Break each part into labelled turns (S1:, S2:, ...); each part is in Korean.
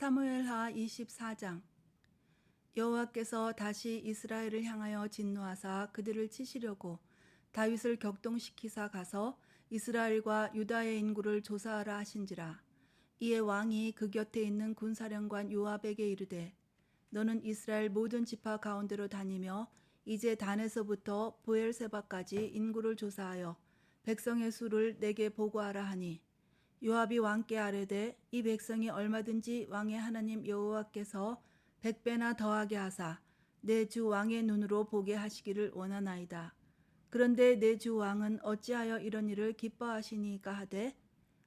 S1: 사무엘하 24장. 여호와께서 다시 이스라엘을 향하여 진노하사 그들을 치시려고 다윗을 격동시키사 가서 이스라엘과 유다의 인구를 조사하라 하신지라. 이에 왕이 그 곁에 있는 군사령관 요압에게 이르되 너는 이스라엘 모든 지파 가운데로 다니며 이제 단에서부터 브엘세바까지 인구를 조사하여 백성의 수를 내게 보고하라 하니, 요압이 왕께 아뢰되 이 백성이 얼마든지 왕의 하나님 여호와께서 100배나 더하게 하사 내 주 왕의 눈으로 보게 하시기를 원하나이다. 그런데 내 주 왕은 어찌하여 이런 일을 기뻐하시니까 하되,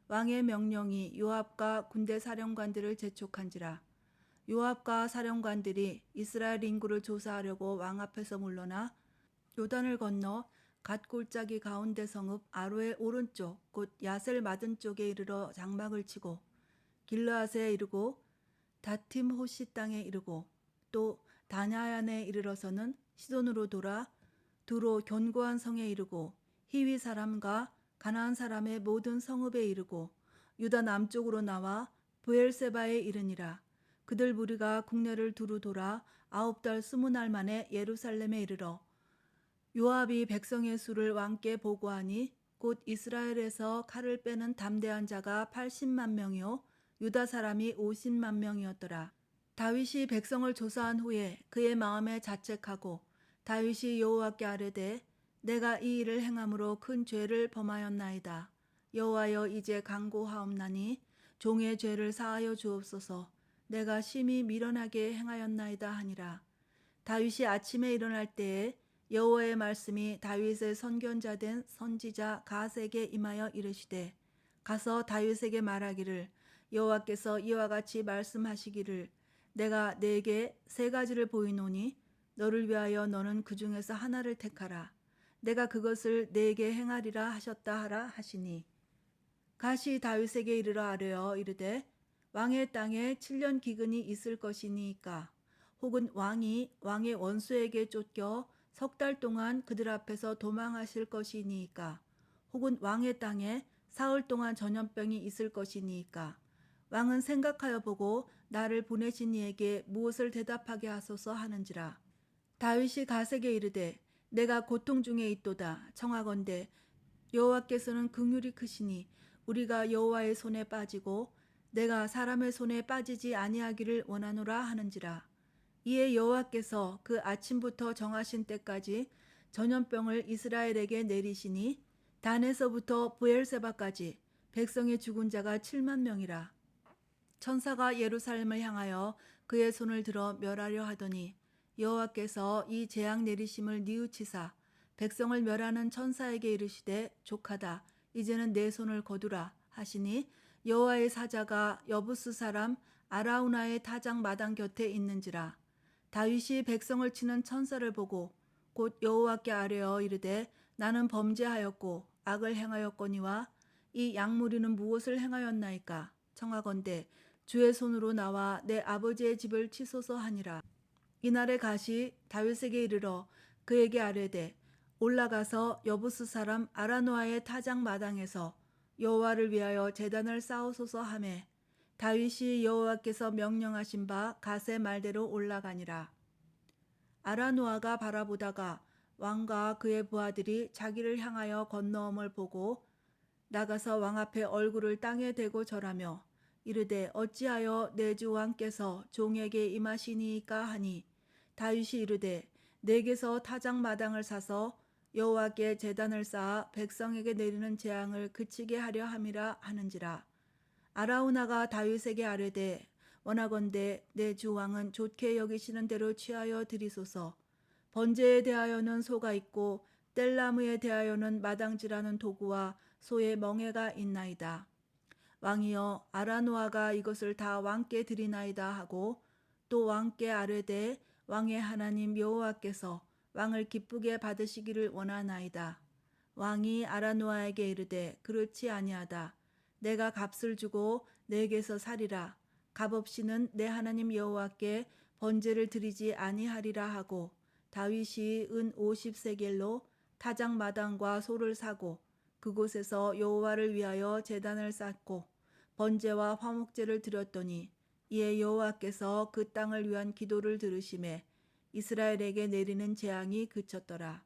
S1: 왕의 명령이 요압과 군대 사령관들을 재촉한지라. 요압과 사령관들이 이스라엘 인구를 조사하려고 왕 앞에서 물러나 요단을 건너 갓 골짜기 가운데 성읍 아로의 오른쪽 곧 야셀 맞은 쪽에 이르러 장막을 치고 길르앗에 이르고 다팀 호시 땅에 이르고 또 다냐안에 이르러서는 시돈으로 돌아 두로 견고한 성에 이르고 히위 사람과 가나안 사람의 모든 성읍에 이르고 유다 남쪽으로 나와 브엘세바에 이르니라. 그들 무리가 국내를 두루 돌아 9달 20날 만에 예루살렘에 이르러 요압이 백성의 수를 왕께 보고하니 곧 이스라엘에서 칼을 빼는 담대한 자가 80만 명이요 유다 사람이 50만 명이었더라. 다윗이 백성을 조사한 후에 그의 마음에 자책하고 다윗이 여호와께 아뢰되 내가 이 일을 행함으로 큰 죄를 범하였나이다. 여호와여 이제 간구하옵나니 종의 죄를 사하여 주옵소서. 내가 심히 미련하게 행하였나이다 하니라. 다윗이 아침에 일어날 때에 여호와의 말씀이 다윗의 선견자 된 선지자 갓에게 임하여 이르시되, 가서 다윗에게 말하기를 여호와께서 이와 같이 말씀하시기를 내가 네게 3가지를 보이노니 너를 위하여 너는 그 중에서 하나를 택하라. 내가 그것을 네게 행하리라 하셨다 하라 하시니, 갓이 다윗에게 이르러 아뢰어 이르되 왕의 땅에 7년 기근이 있을 것이니까, 혹은 왕이 왕의 원수에게 쫓겨 3달 동안 그들 앞에서 도망하실 것이니까, 혹은 왕의 땅에 사흘 동안 전염병이 있을 것이니까, 왕은 생각하여 보고 나를 보내신 이에게 무엇을 대답하게 하소서 하는지라. 다윗이 갓에게 이르되 내가 고통 중에 있도다. 청하건대 여호와께서는 긍휼이 크시니 우리가 여호와의 손에 빠지고 내가 사람의 손에 빠지지 아니하기를 원하노라 하는지라. 이에 여호와께서 그 아침부터 정하신 때까지 전염병을 이스라엘에게 내리시니 단에서부터 브엘세바까지 백성의 죽은 자가 7만 명이라. 천사가 예루살렘을 향하여 그의 손을 들어 멸하려 하더니 여호와께서 이 재앙 내리심을 뉘우치사 백성을 멸하는 천사에게 이르시되 족하다. 이제는 내 손을 거두라 하시니, 여호와의 사자가 여부스 사람 아라우나의 타작 마당 곁에 있는지라. 다윗이 백성을 치는 천사를 보고 곧 여호와께 아뢰어 이르되 나는 범죄하였고 악을 행하였거니와 이 양무리는 무엇을 행하였나이까. 청하건대 주의 손으로 나와 내 아버지의 집을 치소서 하니라. 이날에 갓이 다윗에게 이르러 그에게 아뢰되 올라가서 여부스 사람 아라노아의 타작 마당에서 여호와를 위하여 제단을 쌓으소서 하매, 다윗이 여호와께서 명령하신 바 갓의 말대로 올라가니라. 아라노아가 바라보다가 왕과 그의 부하들이 자기를 향하여 건너옴을 보고 나가서 왕 앞에 얼굴을 땅에 대고 절하며 이르되 어찌하여 내 주 왕께서 종에게 임하시니이까 하니, 다윗이 이르되 내게서 타작 마당을 사서 여호와께 제단을 쌓아 백성에게 내리는 재앙을 그치게 하려 함이라 하는지라. 아라우나가 다윗에게 아뢰되 원하건대 내 주 왕은 좋게 여기시는 대로 취하여 드리소서. 번제에 대하여는 소가 있고 뗄나무에 대하여는 마당질하는 도구와 소의 멍에가 있나이다. 왕이여 아라노아가 이것을 다 왕께 드리나이다 하고 또 왕께 아뢰되 왕의 하나님 여호와께서 왕을 기쁘게 받으시기를 원하나이다. 왕이 아라노아에게 이르되 그렇지 아니하다. 내가 값을 주고 내게서 사리라. 값 없이는 내 하나님 여호와께 번제를 드리지 아니하리라 하고, 다윗이 은 50세겔로 타작 마당과 소를 사고 그곳에서 여호와를 위하여 제단을 쌓고 번제와 화목제를 드렸더니 이에 여호와께서 그 땅을 위한 기도를 들으심에 이스라엘에게 내리는 재앙이 그쳤더라.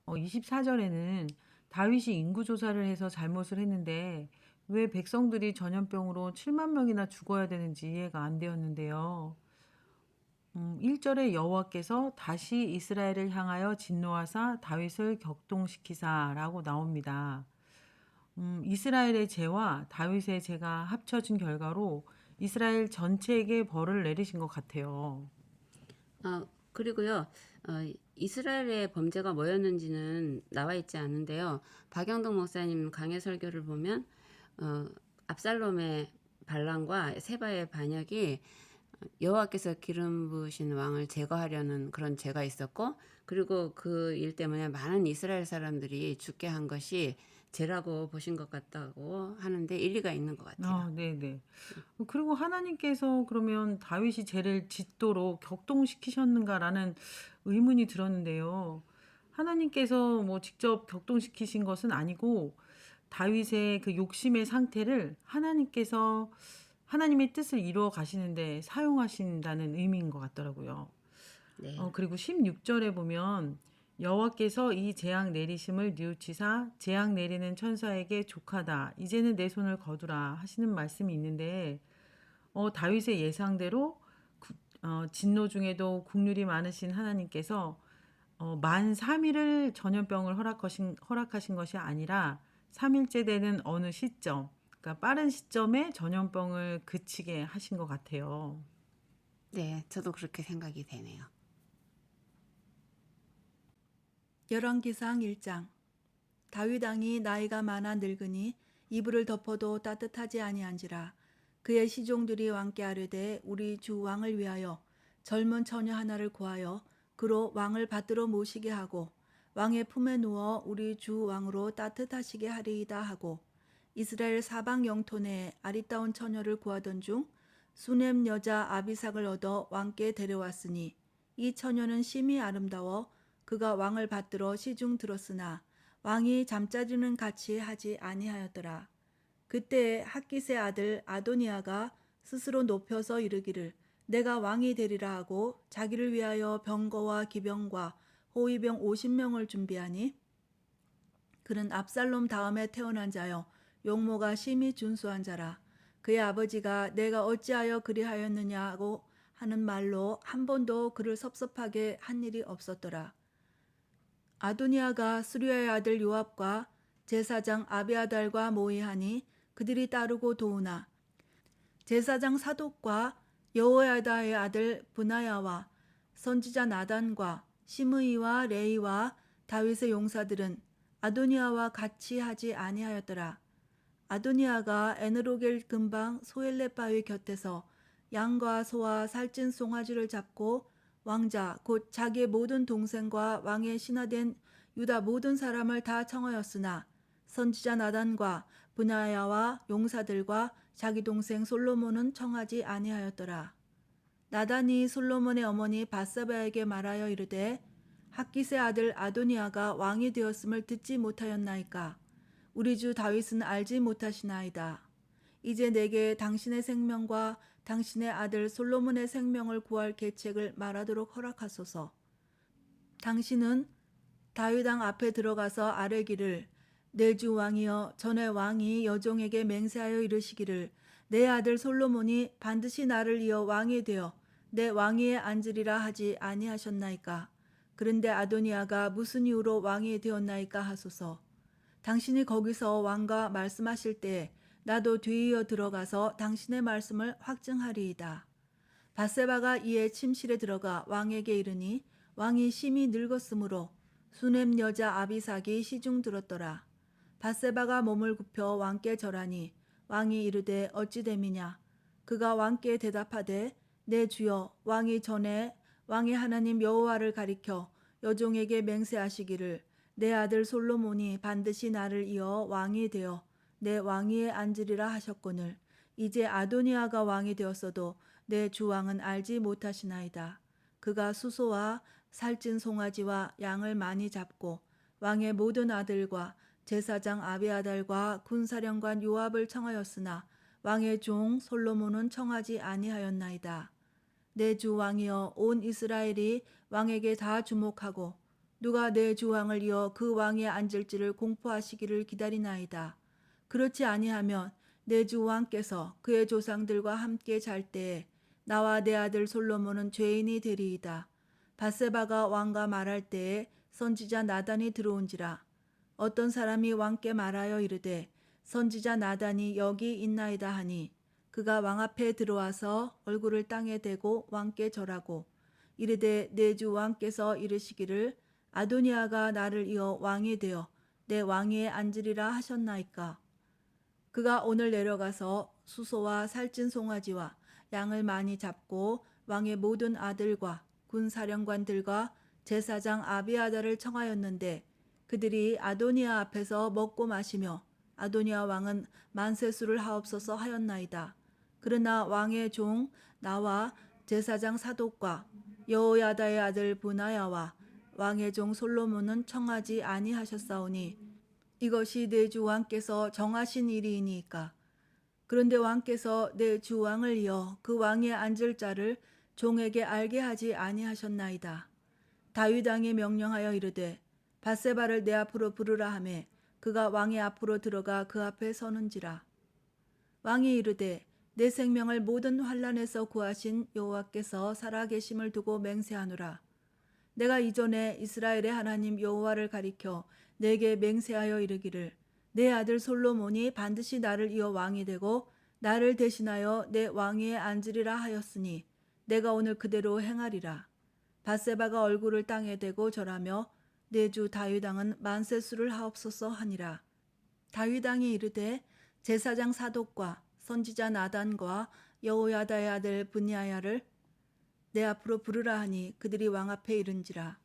S2: 24절에는 다윗이 인구조사를 해서 잘못을 했는데 왜 백성들이 전염병으로 7만 명이나 죽어야 되는지 이해가 안 되었는데요. 1절에 여호와께서 다시 이스라엘을 향하여 진노하사 다윗을 격동시키사라고 나옵니다. 이스라엘의 죄와 다윗의 죄가 합쳐진 결과로 이스라엘 전체에게 벌을 내리신 것 같아요.
S3: 그리고요, 이스라엘의 범죄가 뭐였는지는 나와 있지 않은데요. 박영동 목사님 강해 설교를 보면, 압살롬의 반란과 세바의 반역이 여호와께서 기름 부으신 왕을 제거하려는 그런 죄가 있었고, 그리고 그 일 때문에 많은 이스라엘 사람들이 죽게 한 것이 죄라고 보신 것 같다고 하는데 일리가 있는 것 같아요.
S2: 네네. 그리고 하나님께서 그러면 다윗이 죄를 짓도록 격동시키셨는가라는 의문이 들었는데요. 하나님께서 뭐 직접 격동시키신 것은 아니고 다윗의 그 욕심의 상태를 하나님께서 하나님의 뜻을 이루어 가시는데 사용하신다는 의미인 것 같더라고요.
S3: 네.
S2: 그리고 16절에 보면 여호와께서 이 재앙 내리심을 뉘우치사 재앙 내리는 천사에게 족하다. 이제는 내 손을 거두라 하시는 말씀이 있는데 다윗의 예상대로 진노 중에도 국률이 많으신 하나님께서 만 3일을 전염병을 허락하신 것이 아니라 3일째 되는 어느 시점, 그러니까 빠른 시점에 전염병을 그치게 하신 것 같아요.
S3: 네, 저도 그렇게 생각이 되네요.
S1: 열왕기상 1장. 다윗 왕이 나이가 많아 늙으니 이불을 덮어도 따뜻하지 아니한지라. 그의 시종들이 왕께 아뢰되 우리 주 왕을 위하여 젊은 처녀 하나를 구하여 그로 왕을 받들어 모시게 하고 왕의 품에 누워 우리 주 왕으로 따뜻하시게 하리이다 하고 이스라엘 사방 영토 내에 아리따운 처녀를 구하던 중 수넴 여자 아비삭을 얻어 왕께 데려왔으니 이 처녀는 심히 아름다워 그가 왕을 받들어 시중 들었으나 왕이 잠자리는 같이 하지 아니하였더라. 그때 핫깃의 아들 아도니아가 스스로 높여서 이르기를 내가 왕이 되리라 하고 자기를 위하여 병거와 기병과 호위병 50명을 준비하니 그는 압살롬 다음에 태어난 자여 용모가 심히 준수한 자라. 그의 아버지가 내가 어찌하여 그리하였느냐고 하는 말로 한 번도 그를 섭섭하게 한 일이 없었더라. 아도니아가 수리아의 아들 요압과 제사장 아비아달과 모의하니 그들이 따르고 도우나 제사장 사독과 여호야다의 아들 브나야와 선지자 나단과 시므이와 레이와 다윗의 용사들은 아도니아와 같이 하지 아니하였더라. 아도니아가 에느로겔 근방 소엘렛 바위 곁에서 양과 소와 살찐 송아지를 잡고 왕자 곧 자기의 모든 동생과 왕의 신하된 유다 모든 사람을 다 청하였으나 선지자 나단과 브나야와 용사들과 자기 동생 솔로몬은 청하지 아니하였더라. 나단이 솔로몬의 어머니 바세바에게 말하여 이르되 핫깃의 아들 아도니아가 왕이 되었음을 듣지 못하였나이까. 우리 주 다윗은 알지 못하시나이다. 이제 내게 당신의 생명과 당신의 아들 솔로몬의 생명을 구할 계책을 말하도록 허락하소서. 당신은 다윗 왕 앞에 들어가서 아뢰기를 내 주 왕이여 전에 왕이 여종에게 맹세하여 이르시기를 내 아들 솔로몬이 반드시 나를 이어 왕이 되어 내 왕위에 앉으리라 하지 아니하셨나이까. 그런데 아도니아가 무슨 이유로 왕이 되었나이까 하소서. 당신이 거기서 왕과 말씀하실 때에 나도 뒤이어 들어가서 당신의 말씀을 확증하리이다. 바세바가 이에 침실에 들어가 왕에게 이르니 왕이 심히 늙었으므로 수넴 여자 아비삭이 시중 들었더라. 바세바가 몸을 굽혀 왕께 절하니 왕이 이르되 어찌 됨이냐. 그가 왕께 대답하되 내 주여 왕이 전에 왕의 하나님 여호와를 가리켜 여종에게 맹세하시기를 내 아들 솔로몬이 반드시 나를 이어 왕이 되어 내 왕위에 앉으리라 하셨거늘 이제 아도니아가 왕이 되었어도 내 주왕은 알지 못하시나이다. 그가 수소와 살찐 송아지와 양을 많이 잡고 왕의 모든 아들과 제사장 아비아달과 군사령관 요압을 청하였으나 왕의 종 솔로몬은 청하지 아니하였나이다. 내 주 왕이여 온 이스라엘이 왕에게 다 주목하고 누가 내 주 왕을 이어 그 왕에 앉을지를 공포하시기를 기다리나이다. 그렇지 아니하면 내 주 왕께서 그의 조상들과 함께 잘 때에 나와 내 아들 솔로몬은 죄인이 되리이다. 밧세바가 왕과 말할 때에 선지자 나단이 들어온지라. 어떤 사람이 왕께 말하여 이르되 선지자 나단이 여기 있나이다 하니 그가 왕 앞에 들어와서 얼굴을 땅에 대고 왕께 절하고 이르되 내 주 왕께서 이르시기를 아도니아가 나를 이어 왕이 되어 내 왕위에 앉으리라 하셨나이까. 그가 오늘 내려가서 수소와 살찐 송아지와 양을 많이 잡고 왕의 모든 아들과 군사령관들과 제사장 아비아다를 청하였는데 그들이 아도니아 앞에서 먹고 마시며 아도니아 왕은 만세수를 하옵소서 하였나이다. 그러나 왕의 종 나와 제사장 사독과 여호야다의 아들 브나야와 왕의 종 솔로몬은 청하지 아니하셨사오니 이것이 내 주 왕께서 정하신 일이니까. 그런데 왕께서 내 주 왕을 이어 그 왕에 앉을 자를 종에게 알게 하지 아니하셨나이다. 다윗 왕이 명령하여 이르되 밧세바를 내 앞으로 부르라 하매 그가 왕의 앞으로 들어가 그 앞에 서는지라. 왕이 이르되 내 생명을 모든 환난에서 구하신 여호와께서 살아계심을 두고 맹세하노라. 내가 이전에 이스라엘의 하나님 여호와를 가리켜 내게 맹세하여 이르기를 내 아들 솔로몬이 반드시 나를 이어 왕이 되고 나를 대신하여 내 왕위에 앉으리라 하였으니 내가 오늘 그대로 행하리라. 밧세바가 얼굴을 땅에 대고 절하며 내 주 다윗 왕은 만세수를 하옵소서 하니라. 다윗 왕이 이르되 제사장 사독과 선지자 나단과 여호야다의 아들 브니야를 내 앞으로 부르라 하니 그들이 왕 앞에 이른지라.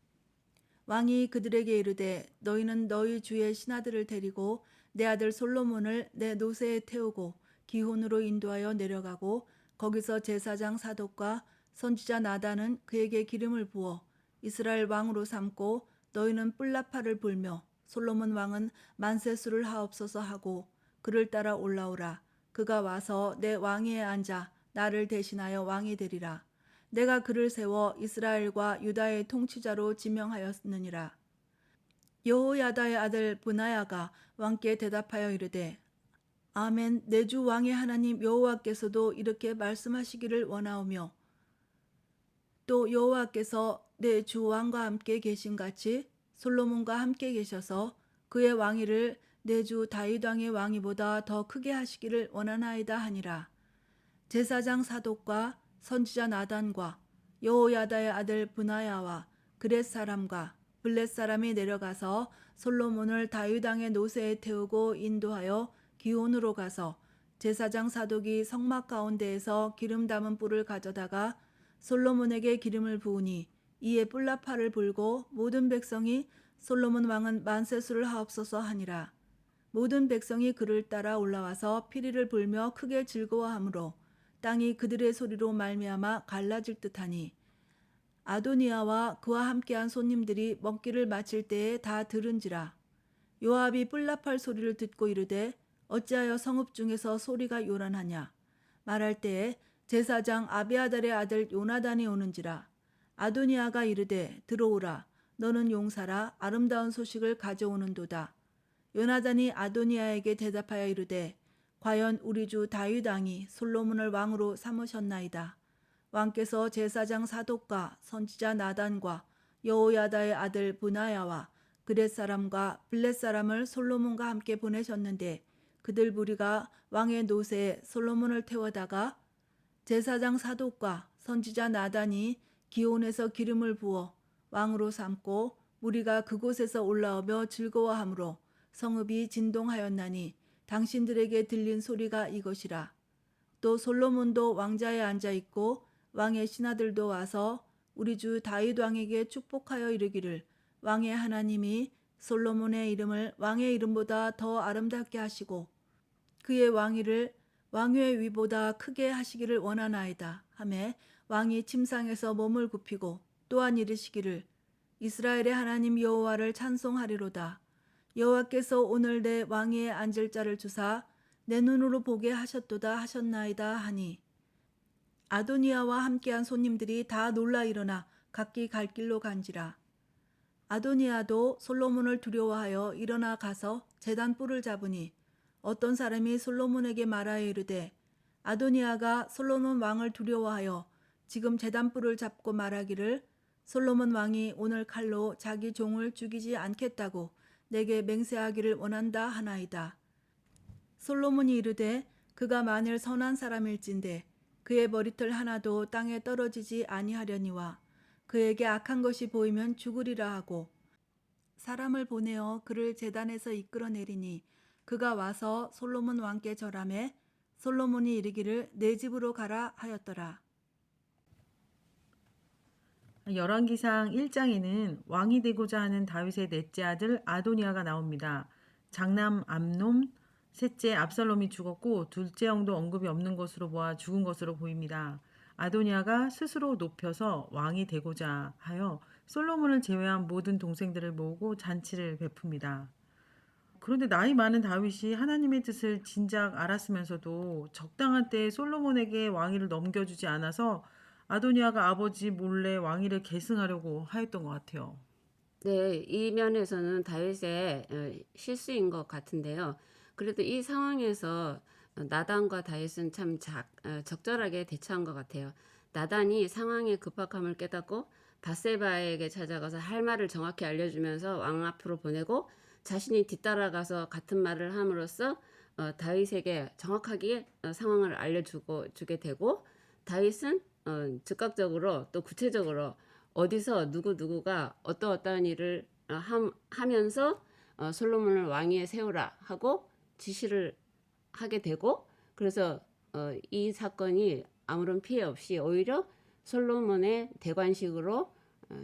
S1: 왕이 그들에게 이르되 너희는 너희 주의 신하들을 데리고 내 아들 솔로몬을 내 노새에 태우고 기혼으로 인도하여 내려가고 거기서 제사장 사독과 선지자 나단은 그에게 기름을 부어 이스라엘 왕으로 삼고 너희는 뿔나팔을 불며 솔로몬 왕은 만세수를 하옵소서 하고 그를 따라 올라오라. 그가 와서 내 왕위에 앉아 나를 대신하여 왕이 되리라. 내가 그를 세워 이스라엘과 유다의 통치자로 지명하였느니라. 여호야다의 아들 브나야가 왕께 대답하여 이르되 아멘. 내 주 왕의 하나님 여호와께서도 이렇게 말씀하시기를 원하오며 또 여호와께서 내 주 왕과 함께 계신 같이 솔로몬과 함께 계셔서 그의 왕위를 내 주 다윗 왕의 왕위보다 더 크게 하시기를 원하나이다 하니라. 제사장 사독과 선지자 나단과 여호야다의 아들 브나야와 그렛 사람과 블렛 사람이 내려가서 솔로몬을 다윗 왕의 노새에 태우고 인도하여 기온으로 가서 제사장 사독이 성막 가운데에서 기름 담은 뿔을 가져다가 솔로몬에게 기름을 부으니 이에 뿔나팔을 불고 모든 백성이 솔로몬 왕은 만세수를 하옵소서 하니라. 모든 백성이 그를 따라 올라와서 피리를 불며 크게 즐거워하므로 땅이 그들의 소리로 말미암아 갈라질 듯하니 아도니아와 그와 함께한 손님들이 먹기를 마칠 때에 다 들은지라. 요압이 뿔나팔 소리를 듣고 이르되 어찌하여 성읍 중에서 소리가 요란하냐. 말할 때에 제사장 아비아달의 아들 요나단이 오는지라. 아도니아가 이르되 들어오라. 너는 용사라. 아름다운 소식을 가져오는도다. 요나단이 아도니아에게 대답하여 이르되 과연 우리 주 다윗 왕이 솔로몬을 왕으로 삼으셨나이다. 왕께서 제사장 사독과 선지자 나단과 여호야다의 아들 브나야와 그렛 사람과 블렛 사람을 솔로몬과 함께 보내셨는데 그들 무리가 왕의 노새에 솔로몬을 태워다가 제사장 사독과 선지자 나단이 기온에서 기름을 부어 왕으로 삼고 무리가 그곳에서 올라오며 즐거워하므로 성읍이 진동하였나니 당신들에게 들린 소리가 이것이라. 또 솔로몬도 왕자에 앉아 있고 왕의 신하들도 와서 우리 주 다윗 왕에게 축복하여 이르기를 왕의 하나님이 솔로몬의 이름을 왕의 이름보다 더 아름답게 하시고 그의 왕위를 왕의 위보다 크게 하시기를 원하나이다 하매 왕이 침상에서 몸을 굽히고 또한 이르시기를 이스라엘의 하나님 여호와를 찬송하리로다. 여호와께서 오늘 내 왕위에 앉을 자를 주사 내 눈으로 보게 하셨도다 하셨나이다 하니 아도니아와 함께한 손님들이 다 놀라 일어나 각기 갈 길로 간지라. 아도니아도 솔로몬을 두려워하여 일어나 가서 제단 뿔을 잡으니 어떤 사람이 솔로몬에게 말하여 이르되 아도니아가 솔로몬 왕을 두려워하여 지금 제단 뿔을 잡고 말하기를 솔로몬 왕이 오늘 칼로 자기 종을 죽이지 않겠다고 내게 맹세하기를 원한다 하나이다. 솔로몬이 이르되 그가 만일 선한 사람일진데 그의 머리털 하나도 땅에 떨어지지 아니하려니와 그에게 악한 것이 보이면 죽으리라 하고 사람을 보내어 그를 제단에서 이끌어내리니 그가 와서 솔로몬 왕께 절하매 솔로몬이 이르기를 내 집으로 가라 하였더라.
S2: 열왕기상 1장에는 왕이 되고자 하는 다윗의 넷째 아들 아도니아가 나옵니다. 장남 암논, 셋째 압살롬이 죽었고 둘째 형도 언급이 없는 것으로 보아 죽은 것으로 보입니다. 아도니아가 스스로 높여서 왕이 되고자 하여 솔로몬을 제외한 모든 동생들을 모으고 잔치를 베풉니다. 그런데 나이 많은 다윗이 하나님의 뜻을 진작 알았으면서도 적당한 때에 솔로몬에게 왕위를 넘겨주지 않아서 아도니아가 아버지 몰래 왕위를 계승하려고 하였던 것 같아요.
S3: 네, 이 면에서는 다윗의 실수인 것 같은데요. 그래도 이 상황에서 나단과 다윗은 참 적절하게 대처한 것 같아요. 나단이 상황의 급박함을 깨닫고 밧세바에게 찾아가서 할 말을 정확히 알려주면서 왕 앞으로 보내고 자신이 뒤따라가서 같은 말을 함으로써 다윗에게 정확하게 상황을 주게 되고 다윗은 즉각적으로 또 구체적으로 어디서 누구가 어떠한 일을 하면서 솔로몬을 왕위에 세우라 하고 지시를 하게 되고 그래서 이 사건이 아무런 피해 없이 오히려 솔로몬의 대관식으로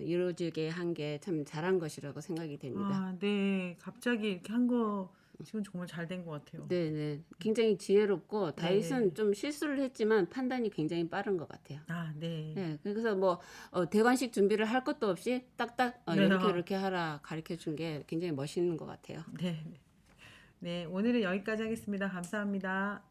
S3: 이루어지게 한 게 참 잘한 것이라고 생각이 됩니다.
S2: 네. 갑자기 이렇게 한 거 지금 정말 잘 된 것 같아요.
S3: 네. 굉장히 지혜롭고 다윗은
S2: 네.
S3: 좀 실수를 했지만 판단이 굉장히 빠른 것 같아요.
S2: 네.
S3: 네, 그래서 뭐 대관식 준비를 할 것도 없이 딱딱
S2: 네.
S3: 이렇게 하라 가르쳐 준 게 굉장히 멋있는 것 같아요.
S2: 네. 네, 오늘은 여기까지 하겠습니다. 감사합니다.